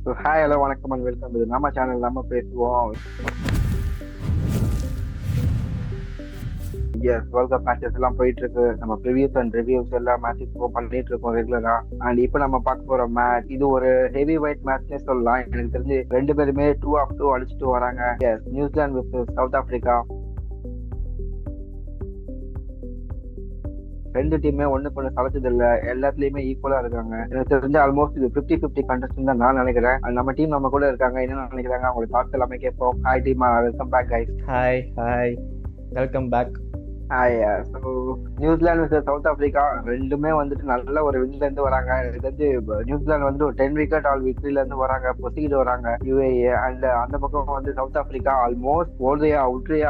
Hi hello வணக்கம் and welcome. இது நம்ம சேனல் நம்ம பேசுவோம். எஸ், வேர்ல்ட் கப் மேட்சஸ் எல்லாம் போயிட்டு இருக்கு. நம்ம ப்ரிவியூஸ் அண்ட் ரிவ்யூஸ் எல்லாம் மேட்சஸ் பண்ணிட்டு இருக்கோம் ரெகுலரா. அண்ட் இப்போ நம்ம பார்க்க போற மேட்ச் இது ஒரு ஹெவி வெயிட் மேட்ச்னே சொல்லலாம். எனக்கு தெரிஞ்சு ரெண்டு பேருமே 2-2 அடிச்சுட்டு வராங்க. Yes, New Zealand with South Africa. ரெண்டு டீமே ஒண்ணுக்கு ஒண்ணு சளைச்சது இல்ல, எல்லாத்துலயுமே ஈக்குவலா இருக்காங்க. எனக்கு தெரிஞ்சு ஆல்மோஸ்ட் இது 50-50 கண்டஸ்ட் தான் நான் நினைக்கிறேன். நம்ம டீம் நம்ம கூட இருக்காங்க, என்ன நினைக்கிறாங்க அவங்களுக்கு தாட்ஸ் எல்லாமே கேட்போம். Hi team, welcome back guys. Hi welcome back. New Zealand with South Africa ரெண்டுமே வந்துட்டு நல்ல ஒரு வின்ல இருந்து வராங்க. எனக்கு தெரிஞ்சு நியூசிலாந்து வந்து ஒரு 10 விக்கெட் ஆல் விக்டரியில இருந்து வராங்க, பொசிக்கிட்டு வராங்க யுஏஏ. அண்ட் அந்த பக்கம் வந்து சவுத் ஆப்பிரிக்கா ஆல்மோஸ்ட் ஓடுறியா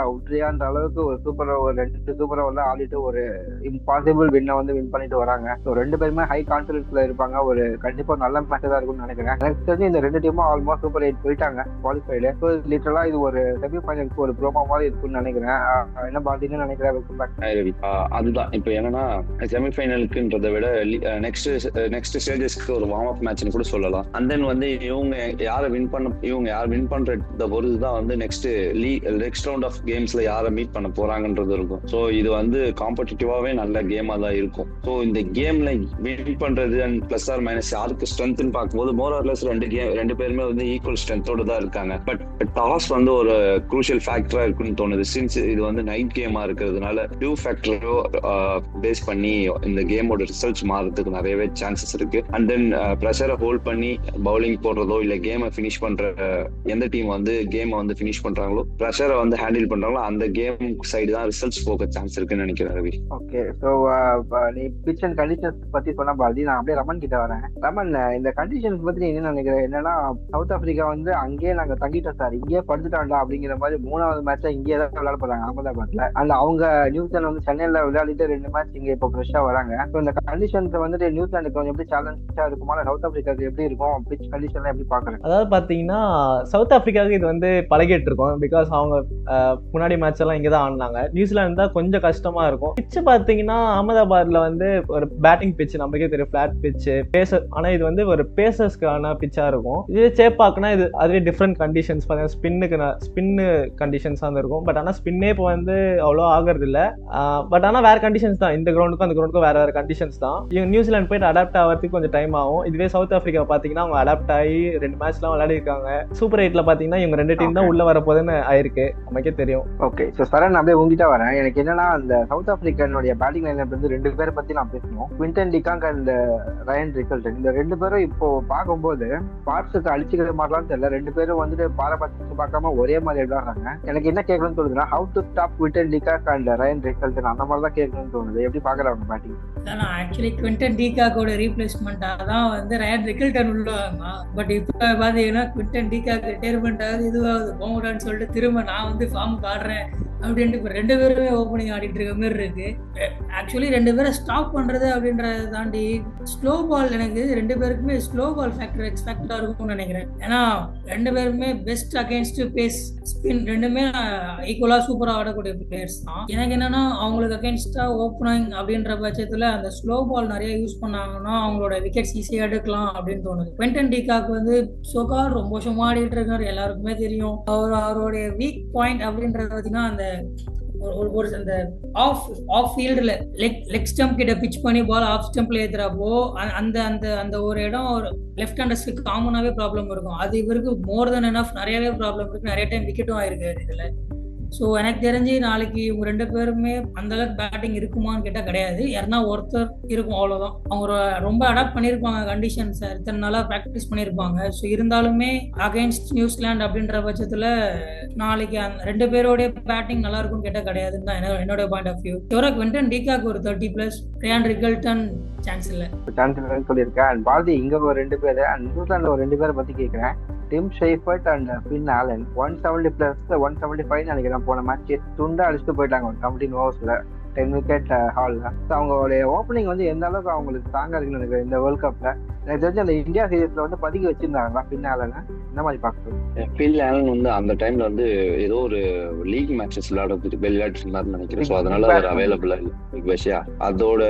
அவுட்ரியான்ற அளவுக்கு ஒரு சூப்பர் ஒரு 2 சூப்பர் ஓவர்ல ஆடிட்டு ஒரு இம்பாசிபிள் வின்னை வந்து வின் பண்ணிட்டு வராங்க. ஸோ ரெண்டு பேருமே ஹை கான்பிடன்ஸ்ல இருப்பாங்க. ஒரு கண்டிப்பா நல்ல மேட்ச் தான் இருக்கும்னு நினைக்கிறேன். எனக்கு தெரிஞ்சு இந்த ரெண்டு டீமும் ஆல்மோஸ்ட் சூப்பர் 8 போயிட்டாங்க குவாலிஃபைடு. ஸோ லிட்டரலா இது ஒரு செமி ஃபைனலுக்கு ஒரு ப்ரோமோ மாதிரி இருக்கும்னு நினைக்கிறேன். என்ன பாத்தீங்கன்னு நினைக்கிறேன். அதுதான் இப்ப என்னன்னா செமிஃபைனலுக்குன்றதை விட நெக்ஸ்ட் ஸ்டேஜஸ்க்கு ஒரு வார்ம் அப் மேட்ச்னு கூட சொல்லலாம். அண்ட் தென் வந்து இவங்க யார் வின் பண்றத பொறுத்துதான் வந்து நெக்ஸ்ட் ரவுண்ட் ஆஃப் கேம்ஸ்ல யாரை மீட் பண்ண போறாங்கன்றது இருக்கும். ஸோ இது வந்து காம்படிட்டிவாவே நல்ல கேமா தான் இருக்கும். ஸோ இந்த கேம்ல வின் பண்றது அண்ட் பிளஸ் ஆர் மைனஸ் யாருக்கு ஸ்ட்ரென்த்னு பார்க்கும்போது மோர் ஆர் லெஸ் ரெண்டு பேருமே வந்து ஈக்குவல் ஸ்ட்ரென்த்தோட தான் இருக்காங்க. பட் டாஸ் வந்து ஒரு குரூஷியல் ஃபேக்டரா இருக்குன்னு தோணுது. சின்ஸ் இது வந்து நைட் கேமா இருக்கிறதுனால ஃபேக்டரோ பேஸ் பண்ணி இந்த கேமோட ரிசல்ட்ஸ் மாறதுக்கு நிறையவே சான்சஸ் இருக்கு. அண்ட் தென் ப்ரெஷரை ஹோல்ட் பண்ணி பவுலிங் போடுறதோ இல்ல கேமை ஃபினிஷ் பண்ற எந்த டீம் வந்து கேமை வந்து ஃபினிஷ் பண்றாங்களோ, ப்ரெஷரை வந்து ஹேண்டில் பண்றாங்களோ அந்த கேம் சைடு தான் ரிசல்ட்ஸ் போக சான்ஸ் இருக்குன்னு நினைக்கிறேன் ரவி. ஓகே, ஸோ நீ பிட்ச் அண்ட் கண்டிஷன்ஸ் பத்தி சொன்ன பாரதி, நான் அப்படியே ரமன் கிட்ட வரேன். ரமன், இந்த கண்டிஷன்ஸ் பத்தி நீ என்ன நினைக்கிறேன்? என்னன்னா சவுத் ஆப்பிரிக்கா வந்து அங்கேயே நாங்க தங்கிட்டோம் சார், இங்கேயே படுத்துட்டாண்டா அப்படிங்கிற மாதிரி 3வது மேட்சா இங்கேயே தான் விளையாட போறாங்க அகமதாபாத்ல. அண்ட் அவங்க நியூசிலாந்து வந்து சென்னையில விளையாடிட்டு 2 மேட்ச் இங்க இப்போ ஃப்ரெஷ்ஷா வராங்க. ஸோ இந்த கண்டிஷன்ஸ் வந்துட்டு நியூசிலாந்துக்கு கொஞ்சம் எப்படி சேலஞ்சா இருக்குமா, சவுத் ஆப்பிரிக்காவுக்கு எப்படி இருக்கும்? பிட்ச் கண்டிஷன்லாம் எப்படி பாக்குறேன்? அதாவது பாத்தீங்கன்னா சவுத் ஆப்பிரிக்காவுக்கு இது வந்து பழகிட்டு இருக்கும். பிகாஸ் அவங்க முன்னாடி மேட்ச் எல்லாம் இங்கே தான் ஆடினாங்க. நியூசிலாந்து தான் கொஞ்சம் கஷ்டமா இருக்கும். பிட்ச் பாத்தீங்கன்னா அகமதாபாத்ல வந்து ஒரு பேட்டிங் பிட்ச், நமக்கே தெரியும், பிளாட் பிட்ச் பேசர். ஆனா இது வந்து ஒரு பேசர்ஸ்க்கான பிட்சா இருக்கும். இது சேப்பாக்குனா இது அதுவே டிஃப்ரெண்ட் கண்டிஷன்ஸ் பார்த்தீங்கன்னா ஸ்பின்னு கண்டிஷன்ஸா இருக்கும். பட் ஆனா ஸ்பின்னே இப்போ வந்து அவ்வளோ ஆகிறது இல்லை. பட் ஆனால் வேற கண்டிஷன்ஸ் தான், இந்த கிரவுண்டுக்கும் அந்த கிரவுண்டுக்கும் வேற கண்டிஷன்ஸ் தான். இவங்க நியூசிலாந்து போயிட்டு அடாப்ட் ஆகிறதுக்கு கொஞ்சம் டைம் ஆகும். இதுவே சவுத் ஆப்பிரிக்கா பார்த்தீங்கன்னா அவங்க அடாப்ட் ஆகி 2 மேட்ச்லாம் விளையாடி இருக்காங்க. சூப்பர் 8ல பார்த்தீங்கன்னா இவங்க 2 டீம் தான் உள்ள வரப்போதுன்னு ஆயிருக்கு, நமக்கே தெரியும். ஓகே, ஸோ சரண் அப்படியே உங்ககிட்ட வரேன். எனக்கு என்னன்னா அந்த சவுத் ஆப்பிரிக்கனுடைய பேட்டிங் லைன்ல இருந்து 2 பேரை பத்தி நான் பேசணும். Quinton de Kock and Ryan Rickelton. இந்த 2 பேரும் இப்போ பார்க்கும்போது பார்ட்ஸுக்கு அழிச்சுக்கிற மாதிரிலாம் தெரியல. 2 பேரும் வந்துட்டு பாரபட்சம் பார்க்காம ஒரே மாதிரி விளையாடுறாங்க. எனக்கு என்ன கேட்கணும்னு தோணுதுன்னா, how to stop Quinton de Kock and Ryan Rickelton, அந்த மாதிரி தான் கேட்கணும்னு தோணுது. எப்படி பாக்குறாங்க பேட்டிங்? ஆக்சுவலி குவிண்டன் டிகாக்கோட ரீப்ளேஸ்மெண்டா தான் வந்து ரயன் ரிக்கல்டன் உள்ளாங்க. பட் இப்போ பாத்தீங்கன்னா குவிண்டன் டிகாக் ரிட்டையர்மெண்ட் ஆகுது, இதுவாகுது போங்கடான்னு சொல்லிட்டு திரும்ப நான் வந்து ஃபார்ம் ஆடுறேன் அப்படின்ட்டு இப்போ 2 பேருமே ஓப்பனிங் ஆடிட்டு இருக்க மாதிரி இருக்கு. ஆக்சுவலி 2 பேரை ஸ்டாப் பண்றது அப்படின்றத தாண்டி ஸ்லோ பால், எனக்கு 2 பேருக்குமே ஸ்லோ பால் ஃபேக்டர் எக்ஸ்பெக்டா இருக்கும்னு நினைக்கிறேன். ஏன்னா 2 பேருமே பெஸ்ட் அகேன்ஸ்ட் பேஸ் ஸ்பின் ரெண்டுமே ஈக்குவலா சூப்பரா ஆடக்கூடிய பிளேயர்ஸ் தான். எனக்கு என்னன்னா அவங்களுக்கு அகேன்ஸ்டா ஓப்பனிங் அப்படின்ற பட்சத்துல அந்த ஸ்லோ பால் நிறைய யூஸ் பண்ணாங்கன்னா அவங்களோட விக்கெட்ஸ் ஈஸியா எடுக்கலாம் அப்படின்னு தோணுது. குவிண்டன் டிகாக் வந்து சோகார் ரொம்ப வருஷமா ஆடிட்டு இருக்காரு, எல்லாருக்குமே தெரியும். அவருடைய வீக் பாயிண்ட் அப்படின்றது பார்த்தீங்கன்னா அந்த ஒரு அந்த ஆஃப் ஃபீல்டுல லெக் ஸ்டம்ப் கிட்ட பிச் பண்ணி பால் ஆஃப் ஸ்டம்ப்ல ஏத்துறப்போ அந்த அந்த அந்த ஒரு இடம் ஒரு லெஃப்ட் ஹேண்டர்ஸ்க்கு காமனாவே ப்ராப்ளம் இருக்கும். அது இவருக்கு மோர் தென் எனஃப் நிறையவே ப்ராப்ளம் இருக்கு. நிறைய டைம் விக்கெட்டும் ஆயிருக்காரு இதுல. ஸோ எனக்கு தெரிஞ்சு நாளைக்கு இவங்க 2 பேருமே அந்த அளவுக்கு பேட்டிங் இருக்குமான்னு கேட்டால் கிடையாது. யாருன்னா ஒருத்தர் இருக்கும், அவ்வளோதான். அவங்க ரொம்ப அடாப்ட் பண்ணியிருப்பாங்க கண்டிஷன்ஸை, இத்தனை நாளாக ப்ராக்டிஸ் பண்ணியிருப்பாங்க. ஸோ இருந்தாலுமே அகைன்ஸ்ட் நியூசிலாந்து அப்படின்ற பட்சத்தில் நாளைக்கு அந்த 2 பேரோடைய பேட்டிங் நல்லா இருக்கும்னு கேட்டால் கிடையாதுன்னு தான் என்னோட பாயிண்ட் ஆஃப் வியூ. தவிர குவிண்டன் டிகாக் ஒரு 30+, ரயான் ரிக்கல்டன் சான்ஸ் இல்லை சொல்லியிருக்கேன். பாரதி இங்க ஒரு 2 பேர், நியூசிலாந்து ஒரு 2 பேரை பத்தி கேட்கிறேன். டிம் ஷெய்ஃபர்ட் அண்ட் ஃபின் ஆலன் 170+, 175 நினைக்கிறேன். போன மேட்ச் துண்டா அடிச்சுட்டு போயிட்டாங்க 17 ஓவர்ஸ்ல. 10 விக்கெட் ஹால்ல. அவங்களுடைய ஓப்பனிங் வந்து எந்த அளவுக்கு அவங்களுக்கு ஸ்ட்ராங்கா இருக்குன்னு நினைக்கிறேன் இந்த வேர்ல்ட் கப்ல. எனக்கு தெரிஞ்சு அந்த இந்தியா சீரீஸ்ல வந்து பதுக்கி வச்சிருந்தாங்களா பின்னாலன்னு என்ன மாதிரி பாக்குறது. ஃபில் ஆலன் வந்து அந்த டைம்ல வந்து ஏதோ ஒரு லீக் மேட்சஸ் விளையாடிட்டு இருந்தாருன்னு நினைக்கிறேன். ஸோ அதனால அவர் அவைலபிளா இல்லை பிக் பேஷியா. அதோட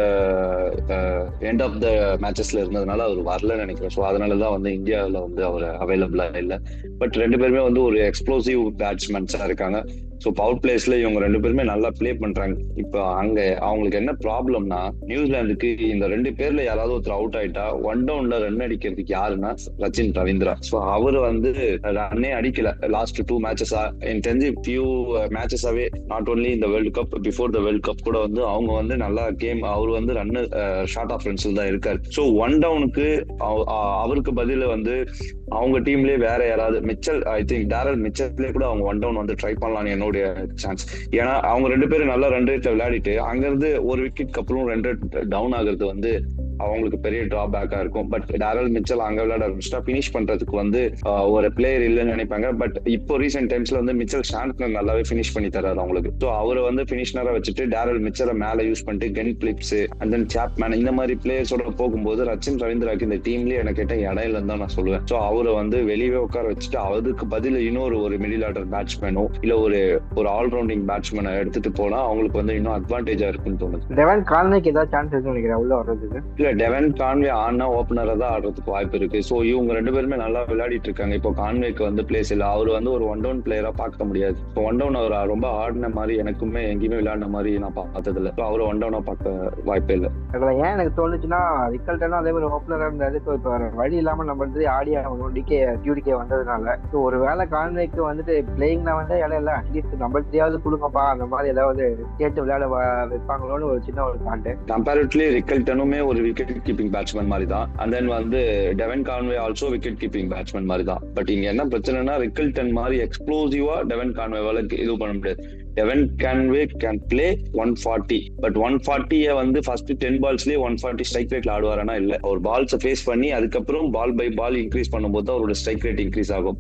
எண்ட் ஆஃப் த மேட்சஸ்ல இருந்ததுனால அவர் வரலன்னு நினைக்கிறேன். ஸோ அதனாலதான் வந்து இந்தியாவில் வந்து அவர் அவைலபிளா இல்லை. பட் ரெண்டு பேருமே வந்து ஒரு எக்ஸ்ப்ளோசிவ் பேட்ஸ்மேன்ஸா இருக்காங்க. ஸோ பவர் பிளேஸ்ல இவங்க ரெண்டு பேருமே நல்லா பிளே பண்றாங்க. இப்போ அங்க அவங்களுக்கு என்ன ப்ராப்ளம்னா, நியூசிலாந்துக்கு இந்த ரெண்டு பேர்ல யாராவது ஒருத்தர் அவுட் ஆயிட்டா ஒன் டவுன்ல ரன் அடிக்கிறதுக்கு யாருன்னா ரச்சின் ரவீந்திரா. ஸோ அவர் வந்து ரன்னே அடிக்கல லாஸ்ட் 2 மேட்சஸா. எனக்கு தெரிஞ்சு ஃபியூ மேட்சஸாவே நாட் ஓன்லி இந்த world cup, before the world cup கூட வந்து அவங்க வந்து நல்லா கேம் அவர் வந்து ரன்னு ஷார்ட் ஆஃப் ரன்ஸ்ல தான் இருக்காரு. ஸோ ஒன் டவுனுக்கு அவருக்கு பதில வந்து அவங்க டீம்லயே வேற யாராவது மிச்சல், ஐ திங்க் டேரல் மிச்சல்லே கூட அவங்க ஒன் டவுன் வந்து ட்ரை பண்ணலாம் என்னோட சான்ஸ். ஏன்னா அவங்க ரெண்டு பேரும் நல்லா ரன் ரேட்ல விளையாடிட்டு அங்கிருந்து ஒரு விக்கெட் அப்புறம் 2 டவுன் ஆகுறது வந்து அவங்களுக்கு பெரிய டிராபேக்கா இருக்கும். பட் டேரல் மிச்சல் அங்க விளையாட ஆரம்பிச்சுட்டா பினிஷ் பண்றதுக்கு வந்து ஒரு பிளேயர் இல்லைன்னு நினைப்பாங்க. பட் இப்போ ரீசெண்ட் டைம்ஸ்ல வந்து மிச்சல் சாண்ட்னர் நல்லாவே பினிஷ் பண்ணி தராரு அவங்களுக்கு. ஸோ அவரை வந்து பினிஷ்னரா வச்சுட்டு டேரல் மிச்சலை மேல யூஸ் பண்ணிட்டு Ken Phillips and then Chapman இந்த மாதிரி பிளேயர்ஸோட போகும்போது ரச்சின் ரவீந்திராக்கு இந்த டீம்லயே எனக்கு கேட்ட இடம் இல்லைன்னு தான் நான் சொல்லுவேன். ஸோ அவரை வந்து வெளியே உட்கார வச்சுட்டு அதுக்கு பதில் இன்னொரு ஒரு மிடில் ஆர்டர் பேட்ஸ்மேனோ இல்ல ஒரு ஆல்ரவுண்டிங் பேட்ஸ்மேனை எடுத்துட்டு போனா அவங்களுக்கு வந்து இன்னும் அட்வான்டேஜா இருக்குன்னு தோணுது. டெவன் கான்வேக்கு ஏதாவது சான்ஸ் இருக்குன்னு நினைக்கிறேன் உள்ள வர்றதுக்கு. இல்ல டெவன் கான்வே ஆனா ஓப்பனரா தான் ஆடுறதுக்கு வாய்ப்பு இருக்கு. ஸோ இவங்க ரெண்டு பேருமே நல்லா விளையாடிட்டு இருக்காங்க. இப்போ கான்வேக்கு வந்து பிளேஸ் இல்லை. அவர் வந்து ஒரு ஒன் டவுன் பிளேயரா பார்க்க முடியாது. இப்போ ஒன் டவுன் அவர் ரொம்ப ஆடின மாதிரி எனக்குமே எங்கேயுமே விளையாடின மாதிரி நான் பார்த்தது இல்லை. ஸோ அவர் ஒன் டவுனா பார்க்க வாய்ப்பே இல்லை. அதுல ஏன் எனக்கு தோணுச்சுன்னா ரிக்கல்டனும் அதே மாதிரி ஓப்பனரா இருந்தாரு. ஸோ இப்போ வழி இல்லாம நம்ம வந்து ஆடி ஆகணும் டியூடிகே வந்ததுனால. ஸோ ஒரு வேலை கான்வேக்கு வந்துட்டு பிளேயிங்ல வந்து இடம் இல்லை, அட்லீஸ்ட் நம்பர் 3 கொடுங்கப்பா அந்த மாதிரி ஏதாவது கேட்டு விளையாட வைப்பாங்களோன்னு ஒரு சின்ன ஒரு தாட். கம்பேரிட்டிவ்லி ரிக்கல்டனுமே ஒரு விக்கெட் கீப்பிங் பேட்ஸ்மேன் மாதிரி தான். அண்ட் தென் வந்து டெவன் Conway also wicket keeping batsman மாதிரி தான். பட் இங்க என்ன பிரச்சனைனா ரிக்கல்டன் மாதிரி எக்ஸ்ப்ளோசிவா டெவன் கான்வேவால இது பண்ண முடியாது. டெவன் கான்வே கேன் பிளே 140, பட் 140 வந்து ஃபர்ஸ்ட் 10 பால்ஸ்லயே 140 ஸ்ட்ரைக் ரேட்ல ஆடுவாரனா இல்ல. அவர் பால்ஸை ஃபேஸ் பண்ணி அதுக்கப்புறம் பால் பை பால் இன்க்ரீஸ் பண்ணும்போது அவரோட ஸ்ட்ரைக் ரேட் இன்க்ரீஸ் ஆகும்.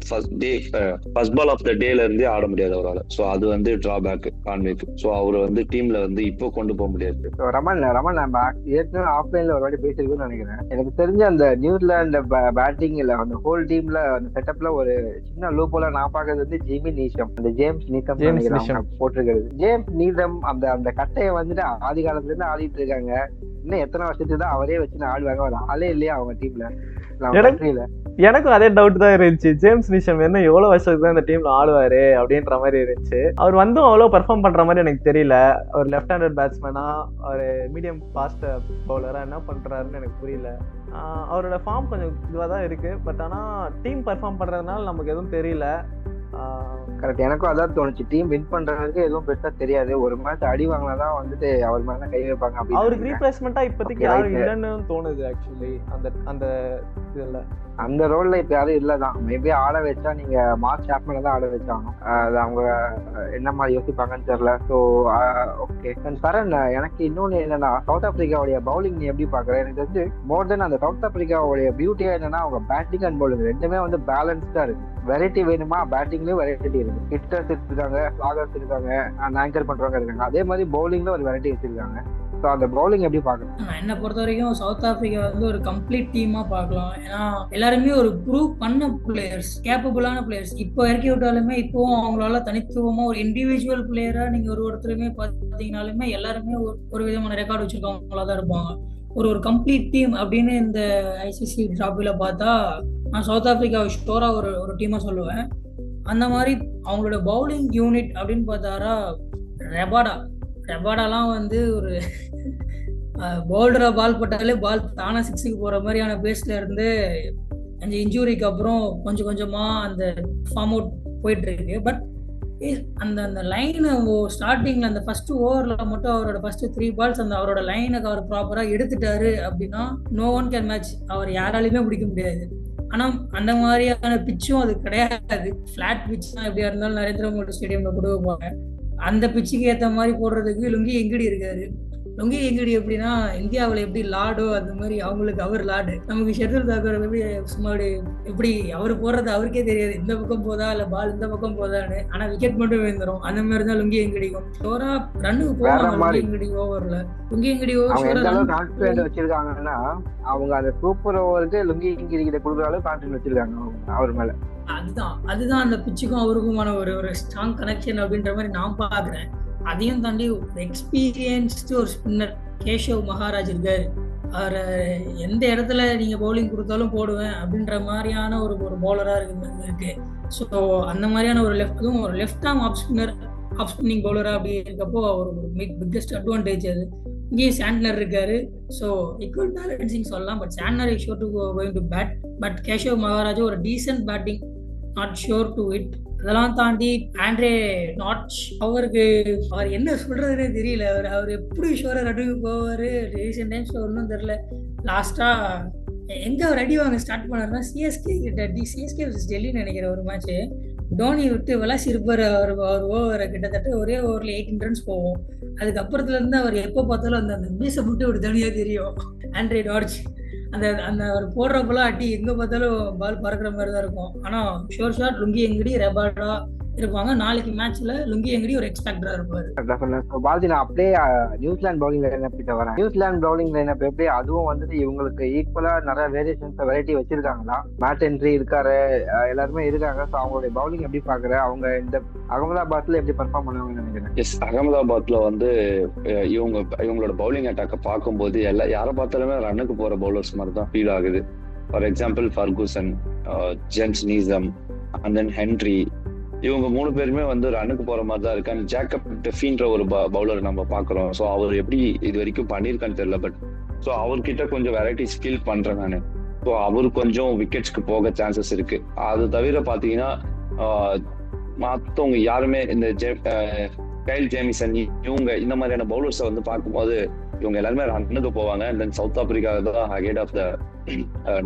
ஃபர்ஸ்ட் பால் ஆஃப் த டேல இருந்தே ஆட முடியாது அவரால். ஸோ அது வந்து டிராபேக் கான்வேக்கு. ஸோ அவர் வந்து டீம்ல வந்து இப்போ கொண்டு போக முடியாது. ரமன் நம்ம ஏற்கனவே ஆஃப்லைன்ல ஒரு வாட்டி பேசிருக்கோம்னு நினைக்கிறேன். எனக்கு தெரிஞ்ச அந்த நியூசிலாந்து பேட்டிங் இல்ல அந்த ஹோல் டீம்ல அந்த செட்டப்ல ஒரு சின்ன லூப்போல நான் பாக்குறது வந்து ஜிமி நீஷம், அந்த ஜேம்ஸ் நீஷம் போட்டிருக்கிறது. ஜேம்ஸ் நீஷம் அந்த கட்டையை வந்துட்டு ஆதி காலத்துல இருந்து ஆடிட்டு இருக்காங்க. இன்னும் எத்தனை வருஷத்துக்கு தான் அவரே வச்சு ஆடுவாங்க. ஒரு ஆளே இல்லையா அவங்க டீம்ல. எனக்கும் அதே டவுட் தான் இருந்துச்சு. ஜேம்ஸ் நீஷம் என்ன எவ்வளவு வருஷத்துக்கு தான் இந்த டீம்ல ஆடுவாரு அப்படின்ற மாதிரி இருந்துச்சு. அவர் வந்தும் அவ்வளவு பெர்ஃபார்ம் பண்ற மாதிரி எனக்கு தெரியல. அவர் லெஃப்ட் ஹேண்டட் பேட்ஸ்மேனா ஒரு மீடியம் ஃபாஸ்ட் பவுலரா என்ன பண்றாருன்னு எனக்கு புரியல. அவரோட ஃபார்ம் கொஞ்சம் இதுவாக தான் இருக்கு. பட் ஆனா டீம் பெர்ஃபார்ம் பண்றதுனால நமக்கு எதுவும் தெரியல. கரெக்ட், எனக்கும் அதான் தோணுச்சு. டீம் வின் பண்றதுக்கு எதுவும் பெருசா தெரியாது. ஒரு மேட்ச் அடி வாங்கினாதான் வந்துட்டு அவர் மேல கை வைப்பாங்க. அவருக்கு ரீப்ளேஸ்மெண்டா இப்போதைக்கு யாரும் இல்லைன்னு தோணுது. ஆக்சுவலி அந்த இதுல அந்த ரோல்ல இப்ப யாரும் இல்லதான். மேபி ஆட வச்சா நீங்க மார்க் சாப்மேனை தான் ஆட வச்சாங்க. அது அவங்க என்ன மாதிரி யோசிப்பாங்கன்னு தெரியல. ஸோ ஓகே சரண், எனக்கு இன்னொன்னு என்னன்னா சவுத் ஆப்பிரிக்காவுடைய பவுலிங் நீ எப்படி பாக்குற? எனக்கு தெரிஞ்சு மோர் தென் அந்த சவுத் ஆப்பிரிக்காவுடைய பியூட்டியா என்னன்னா அவங்க பேட்டிங் அண்ட் பவுலிங் ரெண்டுமே வந்து பேலன்ஸ்டா இருக்கு. வெரைட்டி வேணுமா பேட்டிங்லயும் வெரைட்டி இருக்கு. ஹிட்டர்ஸ் இருக்காங்க, ஸ்லாகர்ஸ் இருக்காங்க, ஆங்கர் பண்றவங்க இருக்காங்க. அதே மாதிரி பவுலிங்ல ஒரு வெரைட்டி வச்சிருக்காங்க. ஸோ அந்த பவுலிங் எப்படி பார்க்கலாம்? என்னை பொறுத்த வரைக்கும் சவுத் ஆப்பிரிக்கா வந்து ஒரு கம்ப்ளீட் டீமா பார்க்கலாம். ஏன்னா எல்லாருமே ஒரு ப்ரூவ் பண்ண பிளேயர்ஸ், கேப்பபிளான பிளேயர்ஸ். இப்போ இறக்கி விட்டாலுமே இப்போவும் அவங்களால தனித்துவமா ஒரு இண்டிவிஜுவல் பிளேயரா நீங்க ஒருத்தருமே பார்த்தீங்கன்னாலுமே எல்லாருமே ஒரு விதமான ரெக்கார்டு வச்சிருக்கவங்களா தான் இருப்பாங்க. ஒரு கம்ப்ளீட் டீம் அப்படின்னு இந்த ஐசிசி டிராபில பார்த்தா நான் சவுத் ஆப்பிரிக்காவை ஸ்டோரா ஒரு டீமா சொல்லுவேன். அந்த மாதிரி அவங்களோட பவுலிங் யூனிட் அப்படின்னு பார்த்தாரா ரெபாடாலாம் வந்து ஒரு பவுல்டரா பால் போட்டாலே பால் தானா 6க்கு போற மாதிரியான பேஸ்ல இருந்து அந்த இன்ஜூரிக்கு அப்புறம் கொஞ்சம் கொஞ்சமா அந்த ஃபார்ம் அவுட் போயிட்டு இருக்கு. பட் அந்த லைனை ஸ்டார்டிங்ல அந்த ஃபர்ஸ்ட் ஓவர்ல மட்டும் அவரோட ஃபர்ஸ்ட் 3 பால்ஸ் அந்த அவரோட லைனுக்கு அவர் ப்ராப்பரா எடுத்துட்டாரு அப்படின்னா நோ ஒன் கேன் மேட்ச். அவர் யாராலையுமே பிடிக்க முடியாது. ஆனா அந்த மாதிரியான பிச்சும் அது கிடையாது. பிளாட் பிச் தான் எப்படியா இருந்தாலும் நரேந்திர மோடி ஸ்டேடியம்ல கூட வைப்பாங்க. அந்த பிச்சுக்கு ஏற்ற மாதிரி போடுறதுக்கு லுங்கி எங்கடி இருக்காரு. லுங்கி எங்கடி எப்படின்னா இந்தியாவில் எப்படி லாடோ அந்த மாதிரி அவங்களுக்கு அவர் லாடு, நமக்கு ஷெட்யூல் தாக்குற எப்படி சும்மா எப்படி அவர் போடுறது அவருக்கே தெரியாது இந்த பக்கம் போதா இல்ல பால் இந்த பக்கம் போதான்னு, ஆனா விக்கெட் மட்டும் விழுந்துரும். அந்த மாதிரி தான் லுங்கி எங்கடிக்கும். ஷோரா ரன்னுக்கு போவாங்க லுங்கி எங்கடி ஓவர்ல. லுங்கி எங்கடி ஓவர் வச்சிருக்காங்கன்னா அவங்க அந்த சூப்பர் ஓவருக்கு லுங்கி எங்கடி கிட்ட கொடுக்குற அளவுக்கு கான்ஃபிடன்ஸ் வச்சிருக்காங்க அவர் மேல. அதுதான் அந்த பிச்சுக்கும் அவருக்குமான ஒரு ஸ்ட்ராங் கனெக்ஷன் அப்படின்ற மாதிரி நான் பாக்குறேன். அதையும் தாண்டி ஒரு எக்ஸ்பீரியன்ஸ்டு ஒரு ஸ்பின்னர் கேஷவ் மகாராஜ் இருக்காரு. அவர் எந்த இடத்துல நீங்க பவுலிங் கொடுத்தாலும் போடுவேன் அப்படின்ற மாதிரியான ஒரு பவுலரா இருக்கு. ஸோ அந்த மாதிரியான ஒரு லெஃப்ட் ஆர்ம் ஆஃப் ஸ்பின்னிங் பவுலரா அப்படி இருக்கப்போ ஒரு பிக்கஸ்ட் அட்வான்டேஜ் அது. இங்கேயும் சாண்ட்னர் இருக்காரு. ஸோ ஈக்குவல் பேலன்சிங் சொல்லலாம். But Santner is sure to going to bat. But Keshav Maharaj ஒரு decent batting, not sure to it. அதெல்லாம் தாண்டி ஆண்ட்ரே நாட்ச் அவர் என்ன சொல்றதுன்னே தெரியல. அவர் எப்படி ஷோரை ரன்னுக்கு போவாரு ரீசெண்ட் டைம்ஸ்ல ஒன்றும் தெரியல. லாஸ்டா எங்க அவர் அடி வாங்க ஸ்டார்ட் பண்ணாருன்னா சிஎஸ்கே டெல்லின்னு நினைக்கிற ஒரு மேட்ச் டோனி விட்டு விளாசி இருப்பார். அவர் ஓவரை கிட்டத்தட்ட ஒரே ஓவரில் 18 ரன்ஸ் போகும். அதுக்கப்புறத்துல இருந்து அவர் எப்போ பார்த்தாலும் அந்த மீசை மட்டும் ஒரு தனியா தெரியும். ஆண்ட்ரே நாட்ச் அந்த அவர் போடுறப்பெல்லாம் அடி எங்க பார்த்தாலும் பால் பறக்கிற மாதிரி தான் இருக்கும். ஆனா ஷோர் ஷாட் லுங்கி எங்கடி ரபாடா இருப்பாங்க. நாளைக்கு மேட்ச்ல லுங்கி எங்கடி ஒரு எக்ஸ்பெக்டரா இருப்பாரு. பால்தி நான் அப்படியே நியூசிலாந்து பவுலிங் லைனப் கிட்ட வரேன். நியூசிலாந்து பவுலிங் லைனப் எப்படி அதுவும் வந்துட்டு இவங்களுக்கு ஈக்குவலா நிறைய வேரியேஷன்ஸ் வெரைட்டி வச்சிருக்காங்களா? மேட் ஹென்ரி இருக்காரு, எல்லாருமே இருக்காங்க. ஸோ அவங்களுடைய பவுலிங் எப்படி பாக்குற? அவங்க இந்த அகமதாபாத்ல எப்படி பெர்ஃபார்ம் பண்ணுவாங்கன்னு நினைக்கிறேன். எஸ், அகமதாபாத்ல வந்து இவங்களோட பவுலிங் அட்டாக்கை பார்க்கும்போது யாரை பார்த்தாலுமே ரன்னுக்கு போற பவுலர்ஸ் மாதிரி தான் ஃபீல் ஆகுது. ஃபார் எக்ஸாம்பிள் ஃபர்கூசன், ஜேம்ஸ் நீசம் அண்ட் தென் ஹென்ரி, இவங்க 3 பேருமே வந்து ரன்னுக்கு போற மாதிரி தான் இருக்கு. அண்ட் ஜேக்கப் டெஃபின்ற ஒரு பவுலர் நம்ம பாக்குறோம். ஸோ அவர் எப்படி இது வரைக்கும் பண்ணியிருக்கான்னு தெரியல. பட் ஸோ அவர்கிட்ட கொஞ்சம் வெரைட்டி ஸ்கில் பண்றேன் நான். ஸோ அவரு கொஞ்சம் விக்கெட்ஸ்க்கு போக சான்சஸ் இருக்கு. அது தவிர பாத்தீங்கன்னா மற்றவங்க யாருமே இந்த கைல் ஜேமிசன் இவங்க இந்த மாதிரியான பவுலர்ஸை வந்து பார்க்கும்போது இவங்க எல்லாருமே ரன்னுக்கு போவாங்க. அண்ட் தென் சவுத் ஆப்பிரிக்கா தான் ஹெட் ஆஃப் த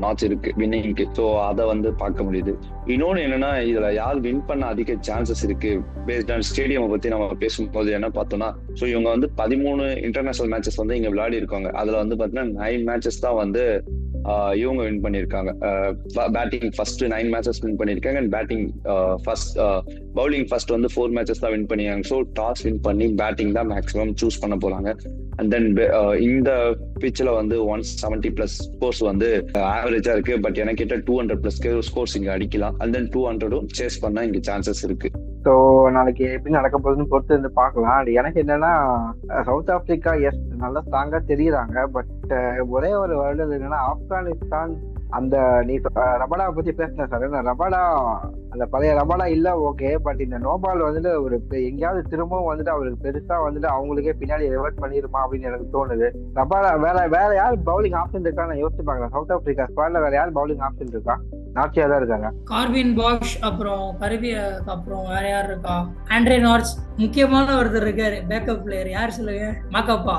நாட்ச் இருக்கு வின்னிங்க்கு. ஸோ அதை வந்து பார்க்க முடியுது. இன்னொன்று என்னன்னா, இதுல யார் வின் பண்ண அதிக சான்சஸ் இருக்கு பேஸ்ட் ஆன் ஸ்டேடியம் பத்தி நம்ம பேசும்போது என்ன பார்த்தோம்னா, ஸோ இவங்க வந்து 13 இன்டர்நேஷனல் மேட்சஸ் வந்து இங்க விளையாடி இருக்காங்க. அதுல வந்து பாத்தீங்கன்னா 9 மேட்சஸ் தான் வந்து இவங்க வின் பண்ணியிருக்காங்க. பேட்டிங் ஃபர்ஸ்ட் 9 மேட்சஸ் வின் பண்ணியிருக்காங்க. அண்ட் பேட்டிங் பவுலிங் ஃபர்ஸ்ட் வந்து 4 மேட்சஸ் தான் வின் பண்ணிருக்காங்க. ஸோ டாஸ் வின் பண்ணி பேட்டிங் தான் மேக்ஸிமம் சூஸ் பண்ண போறாங்க. அண்ட் தென் இந்த பிட்ச்ல வந்து 170+ ஸ்கோர்ஸ் வந்து ஆவரேஜா இருக்கு. பட் எனக்கு கிட்ட 200+ ஸ்கோர்ஸ் இங்க அடிக்கலாம். அண்ட் தென் 200 சேஸ் பண்ணா இங்க சான்சஸ் இருக்கு. ஸோ நாளைக்கு எப்படி நடக்க போகுதுன்னு பொறுத்து இருந்து பார்க்கலாம். அது எனக்கு என்னன்னா, சவுத் ஆப்பிரிக்கா எஸ் நல்லா ஸ்ட்ராங்கா தெரியுறாங்க. பட் ஒரே ஒரு வருடம் என்னன்னா, ஆப்கானிஸ்தான் அந்த நீ ரபாடாவை பத்தி பேசின சார், ரபாடா அந்த பழைய ரபாடா இல்ல ஓகே. பட் இந்த நோபால் வந்துட்டு ஒரு எங்கேயாவது திரும்பவும் வந்துட்டு அவருக்கு பெருசா வந்துட்டு அவங்களுக்கே பின்னாடி ரிவர்ட் பண்ணிருமா அப்படின்னு எனக்கு தோணுது. ரபாடா வேற யார் பவுலிங் ஆப்ஷன் இருக்கா நான் யோசிச்சு பாக்கலாம். சவுத் ஆப்பிரிக்கா ஸ்குவாட்ல வேற யார் பவுலிங் ஆப்ஷன் இருக்கா? நாட்சியா தான் இருக்காங்க. கார்வின் பாஷ், அப்புறம் அப்புறம் வேற யார் இருக்கா? ஆண்ட்ரே நாட்ச், முக்கியமான ஒருத்தர் இருக்காரு பேக்கப் பிளேயர். யார் சொல்லுங்க? மக்காப்பா.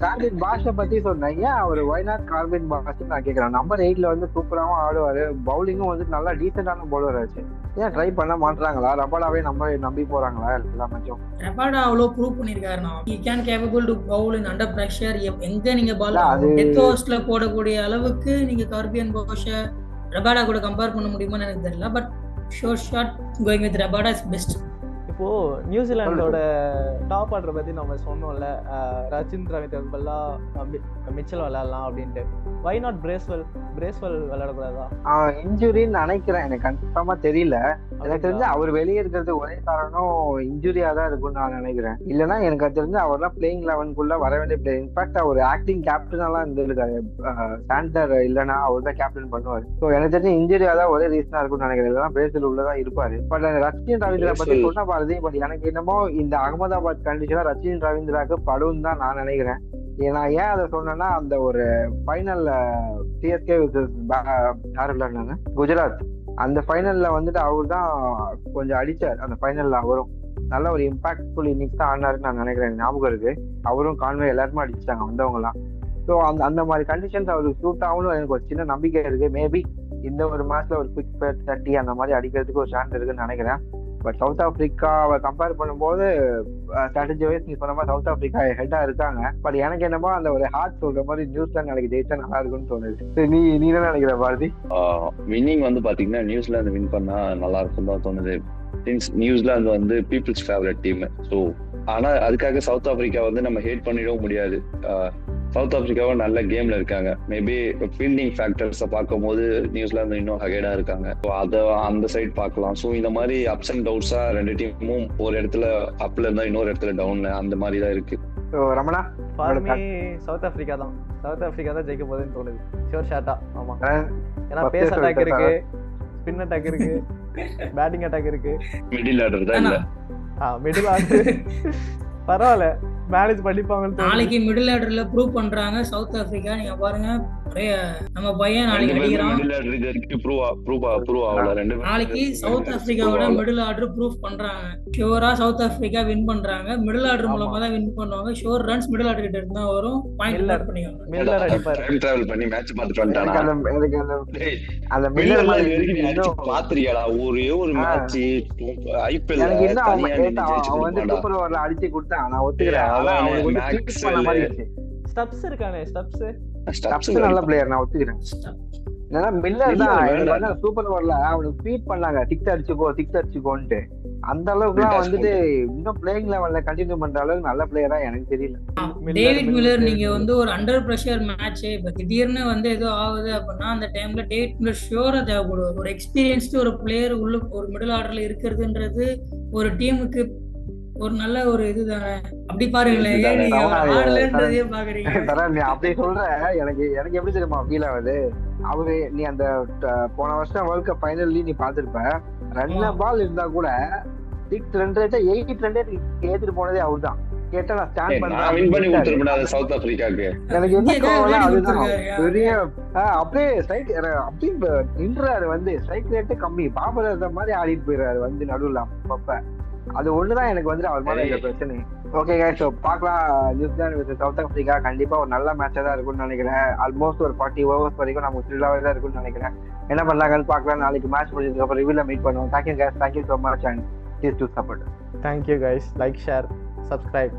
கார்வின் பாஷை பத்தி சொன்னேன். ஏன் அவர் ஒய்நாட் கார்வின் பாஷ் நான் கேக்குறேன். நம்பர் 8ல வந்து சூப்பராகவும் ஆடுவாரு. பவுலிங்கும் வந்து நல்லா டீசென்டான பவுலர் ஆச்சு. ஏன் ட்ரை பண்ண மாட்டாங்களா? ரபாடாவே நம்பி போறாங்களா எல்லா மேட்சும்? ரபாடா அவ்வளவு prove பண்ணிருக்காருனா he can capable to bowl in under pressure. எங்க நீங்க பால் டெத் ஓவர்ஸ்ல போடக்கூடிய அளவுக்கு நீங்க கார்வின் பாஷ ரபாடா கூட கம்பேர் பண்ண முடியுமான்னு எனக்கு தெரியல. But sure shot going with Rabada is best. இப்போ நியூசிலாண்டோட டாப் ஆர்டரை பத்தி நம்ம சொன்னோம்ல, ரச்சின் ரவிந்தர்பல்லா மிச்சல் விளையாடலாம் அப்படின்ட்டு. Why not Bracewell விளையாடக்கூடாதா? இன்ஜுரின்னு நினைக்கிறேன். எனக்கு கன்ஃபார்மா தெரியல. எனக்கு தெரிஞ்சு அவர் வெளியே இருக்கிறது ஒரே காரணம் இன்ஜுரியா தான் இருக்கும்னு நான் நினைக்கிறேன். இல்லைன்னா எனக்கு தெரிஞ்சு அவர் தான் பிளேயிங் 11 வர வேண்டிய பிளேயர். இன்ஃபேக்ட் அவர் ஆக்டிங் கேப்டனாலாம் இருந்திருக்காரு. சாண்டர் இல்லைன்னா அவர் தான் கேப்டன் பண்ணுவார். ஸோ எனக்கு தெரிஞ்சு இன்ஜுரியா தான் ஒரே ரீசனா இருக்கும்னு நினைக்கிறேன். இல்லைன்னா பிரேசில் உள்ளதான் இருப்பாரு. பட் ரச்சின் ரவீந்திரா பத்தி சொன்னா பாருது. பட் எனக்கு என்னமோ இந்த அகமதாபாத் கண்டிஷனா ரச்சின் ரவீந்திராக்கு படும் தான் நான் நினைக்கிறேன். நான் ஏன் அதை சொன்னேன்னா, அந்த ஒரு ஃபைனல்ல சிஎஸ்கே யார் விளையாடுனாங்க, குஜராத், அந்த ஃபைனல்ல வந்துட்டு அவர் தான் கொஞ்சம் அடிச்சார். அந்த ஃபைனல்ல அவரும் நல்ல ஒரு இம்பாக்ட்ஃபுல் இன்னிங்ஸ் தான் ஆடினாருன்னு நான் நினைக்கிறேன். ஞாபகம் இருக்கு. அவரும் கான்வே எல்லாருமே அடிச்சாங்க வந்தவங்க எல்லாம். ஸோ அந்த மாதிரி கண்டிஷன்ஸ் அவருக்கு சூட் ஆகணும் எனக்கு ஒரு சின்ன நம்பிக்கை இருக்கு. மேபி இந்த ஒரு மேட்ச்ல ஒரு குவிக் 30 அந்த மாதிரி அடிக்கிறதுக்கு ஒரு சான்ஸ் இருக்குன்னு நினைக்கிறேன். பட் சவுத் ஆப்பிரிக்காவை கம்பேர் பண்ணும்போது ஸ்ட்ராட்டஜி வைஸ் நீ சொன்ன மாதிரி சவுத் ஆப்பிரிக்கா ஹெட்டா இருக்காங்க. பட் எனக்கு என்னமோ அந்த ஒரு ஹார்ட் சொல்ற மாதிரி நியூசிலாந்து நாளைக்கு ஜெயிச்சா நல்லா இருக்கும்னு தோணுது. நீ என்ன நினைக்கிற பாரதி? வின்னிங் வந்து பாத்தீங்கன்னா நியூசிலாந்து வின் பண்ணா நல்லா இருக்கும் தான் தோணுது. நியூசிலாந்து வந்து பீப்புள்ஸ் ஃபேவரட் டீம். ஸோ ஆனா அதுக்காக சவுத் ஆப்பிரிக்கா வந்து நம்ம ஹேட் பண்ணிடவும் முடியாது. சவுத் ஆப்பிரிக்காவும் நல்ல கேம்ல இருக்காங்க. மேபி ஃபீல்டிங் ஃபேக்டர்ஸை பார்க்கும் போது நியூசிலாந்து இன்னும் ஹகேடா இருக்காங்க. ஸோ அதை அந்த சைட் பார்க்கலாம். ஸோ இந்த மாதிரி அப்ஸ் அண்ட் டவுன்ஸா ரெண்டு டீமும் ஒரு இடத்துல அப்ல இருந்தா இன்னொரு இடத்துல டவுன்ல அந்த மாதிரி தான் இருக்கு. ரமணா, சவுத் ஆப்பிரிக்கா தான் ஜெயிக்க போகுதுன்னு தோணுது. ஷோர் ஷாட்டா. ஆமா, ஏன்னா பேஸ் அட்டாக் இருக்கு, ஸ்பின் அட்டாக் இருக்கு, பேட்டிங் அட்டாக் இருக்கு, மிடில் ஆர்டர் தான் இல்ல. மிடில் ஆர்டர் பரவாயில்ல, மேனேஜ் பண்ணிப்பாங்க. நாளைக்கு மிடில் ஆர்டர்ல ப்ரூவ் பண்றாங்க சவுத் ஆப்பிரிக்கா. நீங்க பாருங்க, நம்ம பையன் நாளைக்கு அடிக்கிறான். நாளைக்கு சவுத் ஆப்பிரிக்காவோட மிடில் ஆர்டர் ப்ரூவ் பண்றாங்க. ஷோரா சவுத் ஆப்பிரிக்கா வின் பண்றாங்க. மிடில் ஆர்டர் மூலமா தான் வின் பண்ணுவாங்க. ஷோர் ரன்ஸ் மிடில் ஆர்டர் கிட்ட இருந்தா வரும். பாயிண்ட் லாட் பண்ணிடுவாங்க. மில்லர் அடிப்பாரு. டைம் டிராவல் பண்ணி மேட்ச் பார்த்துட்டு வந்துட்டானா? அந்த மில்லர் பாத்திரியாடா ஒரே ஒரு மேட்ச் ஐபிஎல் வந்து சூப்பர் ஓவர்ல அடிச்சு கொடுத்தான். நான் ஒத்துக்கிறேன். ஸ்டப்ஸ் இருக்கானே, ஸ்டப்ஸ் நல்ல பிளேயர், நான் ஒத்துக்கிறேன். ஏன்னா மில்லர் தான் சூப்பர் ஓவர்ல அவனுக்கு ஃபீட் பண்ணாங்க, சிக்ஸ் அடிச்சுக்கோன்ட்டு. அந்த அளவுக்குலாம் வந்துட்டு இன்னும் பிளேயிங் லெவல்ல கண்டினியூ பண்ற அளவுக்கு நல்ல பிளேயரா எனக்கு தெரியல. டேவிட் மில்லர் நீங்க வந்து ஒரு அண்டர் பிரஷர் மேட்ச் இப்ப திடீர்னு வந்து ஏதோ ஆகுது அப்படின்னா அந்த டைம்ல டேவிட் மில்லர் ஷியோரா தேவைப்படுவார். ஒரு எக்ஸ்பீரியன்ஸ்டு ஒரு பிளேயர் உள்ள ஒரு மிடில் ஆர்டர்ல இருக்கிறதுன்றது ஒரு டீமுக்கு ஒரு நல்ல ஒரு இதுதானே. அப்படி பாருங்களேன், அப்படி சொல்ற எனக்கு எப்படி தெரியுமா ஃபீல் ஆகுது. அவரு நீ அந்த போன வருஷம் வேர்ல்ட் கப் ஃபைனல்லி நீ பாத்திருப்ப, ரன் பால் இருந்தா கூட 6 ரன் ரேட் 8 ரன் ரேட் ஏத்திட்டு போனதே அவரு தான். கேட்டா நான் ஸ்டாண்ட் பண்றேன் சவுத் ஆப்பிரிக்காக்கு. எனக்கு என்ன கோவம் அதுதான் பெரிய அப்படியே ஸ்ட்ரைக் அப்படியே நின்றாரு. வந்து ஸ்ட்ரைக் ரேட்டு கம்மி, பாபர் மாதிரி ஆடிட்டு போயிடுறாரு வந்து நடுவில் அப்பப்ப. அது ஒண்ணுதான் எனக்கு வந்து அவர் மாதிரி இந்த பிரச்சனை. ஓகே கைஸ், ஸோ பார்க்கலாம். நியூசிலாந்து வித் சவுத் ஆப்பிரிக்கா கண்டிப்பா ஒரு நல்ல மேட்சா தான் இருக்கும்னு நினைக்கிறேன். ஆல்மோஸ்ட் ஒரு 40 ஓவர்ஸ் வரைக்கும் நமக்கு த்ரில்லாவே தான் இருக்கும்னு நினைக்கிறேன். என்ன பண்ணலாங்கன்னு பார்க்கலாம். நாளைக்கு மேட்ச் முடிஞ்சதுக்கு அப்புறம் ரிவ்யூல மீட் பண்ணுவோம். Thank you guys, thank you so much and please to support. Thank you guys, like, share, subscribe.